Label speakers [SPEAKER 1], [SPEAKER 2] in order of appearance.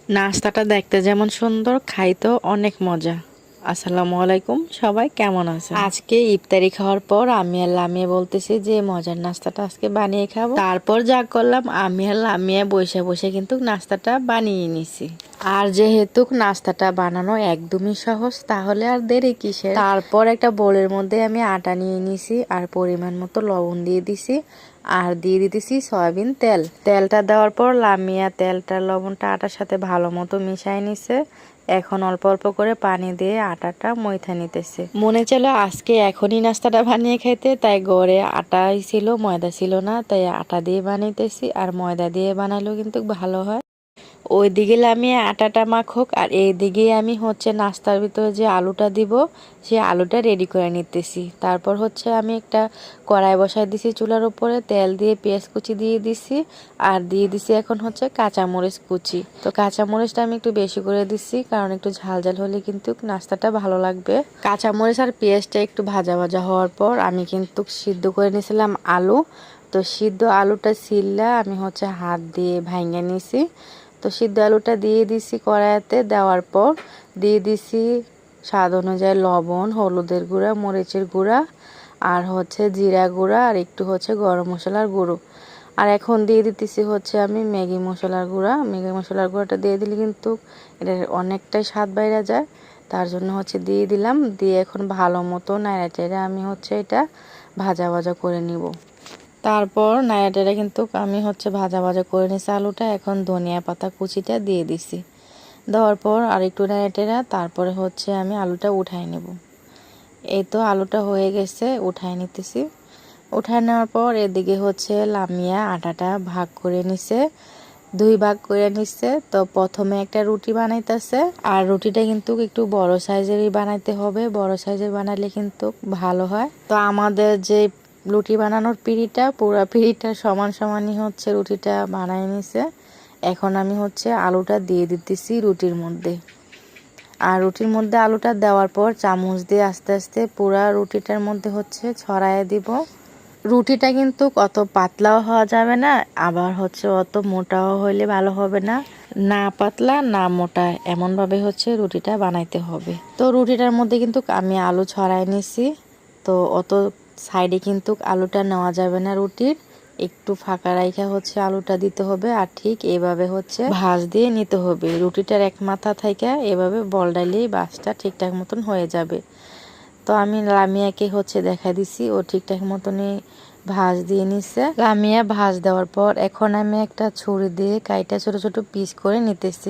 [SPEAKER 1] নাস্তাটা দেখতে যেমন সুন্দর, খাইতেও অনেক মজা। আসসালামু আলাইকুম, সবাই কেমন আছে? আজকে ইফতারি খাওয়ার পর আমি আর লামিয়া বলতেছি যে মজার নাস্তাটা আজকে বানিয়ে খাবো। তারপর যা করলাম, আমি আর লামিয়া বসে বসে কিন্তু নাস্তাটা বানিয়ে নিছি। আর যেহেতু নাস্তাটা বানানো একদমই সহজ, তাহলে আর দেরি কিসের। তারপর একটা বোলের মধ্যে আমি আটা নিয়ে নিছি আর পরিমাণ মতো লবণ দিয়ে দিছি আর দিয়ে দিতেছি সয়াবিন তেল। তেলটা দেওয়ার পর লামিয়া তেলটা লবণটা আটার সাথে ভালো মতো মিশাই নিছে। এখন অল্প অল্প করে পানি দিয়ে আটাটা মইথা নিতেছে। মনে ছিল আজকে এখনই নাস্তাটা বানিয়ে খাইতে, তাই ঘরে আটাই ছিল, ময়দা ছিল না, তাই আটা দিয়ে বানাইতেছি। আর ময়দা দিয়ে বানালেও কিন্তু ভালো হয়। ওইদিকে আমি আটাটা মাখুক আর এইদিকে আমি নাস্তার ভিতরে যে আলুটা দিব সেই আলুটা রেডি করে নিতেছি। তারপর আমি একটা কড়াই বসাই দিছি চুলার উপরে, তেল দিয়ে পেঁয়াজ কুচি দিয়ে দিছি আর দিয়ে দিছি এখন কাঁচামরিচ কুচি। তো কাঁচামরিচটা আমি একটু বেশি করে দিছি, কারণ একটু ঝাল ঝাল হলে কিন্তু নাস্তাটা ভালো লাগবে। কাঁচামরিচ আর পেঁয়াজটা একটু ভাজা ভাজা হওয়ার পর আমি কিন্তু সিদ্ধ করে নিয়েছিলাম আলু। তো সিদ্ধ আলুটা ছিললা আমি হাত দিয়ে ভাঙে নিছি। তো সিদ্ধ আলুটা দিয়ে দিছি কড়াইতে, দেওয়ার পর দিয়ে দিছি স্বাদ অনুযায়ী লবণ, হলুদের গুঁড়া, মরিচের গুঁড়া আর জিরা গুঁড়া আর একটু গরম মশলার গুঁড়ো। আর এখন দিয়ে দিতেছি আমি ম্যাগি মশলার গুঁড়া। ম্যাগি মশলার গুঁড়াটা দিয়ে দিলে কিন্তু এটার অনেকটাই স্বাদ বাইরে যায়, তার জন্য দিয়ে দিলাম। দিয়ে এখন ভালো মতো নাড়া চেড়ে আমি এটা ভাজা ভাজা করে নিব। তারপর নাড়াটা কিন্তু আমি ভাজা ভাজা করে নিছি আলুটা। এখন ধনিয়া পাতা কুচিটা দিয়ে দিছি। দেওয়ার পর আর একটু নাড়াটেরা তারপরে আমি আলুটা উঠাই নেব। এই তো আলুটা হয়ে গেছে, উঠাই নিতেছি। উঠাই নেওয়ার পর এদিকে লামিয়া আটাটা ভাগ করে নিছে, 2 ভাগ করে নিচ্ছে। তো প্রথমে একটা রুটি বানাইতেছে, আর রুটিটা কিন্তু একটু বড় সাইজেরই বানাইতে হবে, বড় সাইজের বানালে কিন্তু ভালো হয়। তো আমাদের যে রুটি বানানোর পিঁড়িটা, পুরো পিঁড়িটা সমান সমানই রুটিটা বানাই নিছে। এখন আমি আলুটা দিয়ে দিতেছি রুটির মধ্যে। আর রুটির মধ্যে আলুটা দেওয়ার পর চামচ দিয়ে আস্তে আস্তে পুরা রুটিটার মধ্যে ছড়ায় দিব। রুটিটা কিন্তু অত পাতলাও হওয়া যাবে না, আবার অত মোটাও হইলে ভালো হবে না, না পাতলা না মোটা, এমন ভাবে রুটিটা বানাইতে হবে। তো রুটিটার মধ্যে কিন্তু আমি আলু ছড়াই নিছি। তো অত সাইডে কিন্তু আলুটা নেওয়া যাবে না, রুটির একটু ফাঁকা রাইখা আলুটা দিতে হবে। আর ঠিক এভাবে ভাঁজ দিয়ে নিতে হবে। রুটিটার এক মাথা থেকে এভাবে বল ডাইলেই ভাঁজটা ঠিকঠাক মতন হয়ে যাবে। তো আমি লামিয়াকে দেখা দিছি, ও ঠিকঠাক মতনই ভাঁজ দিয়ে নিছে। লামিয়া ভাঁজ দেওয়ার পর এখন আমি একটা ছুরি দিয়ে কাইটা ছোট ছোট পিস করে নিতেছি।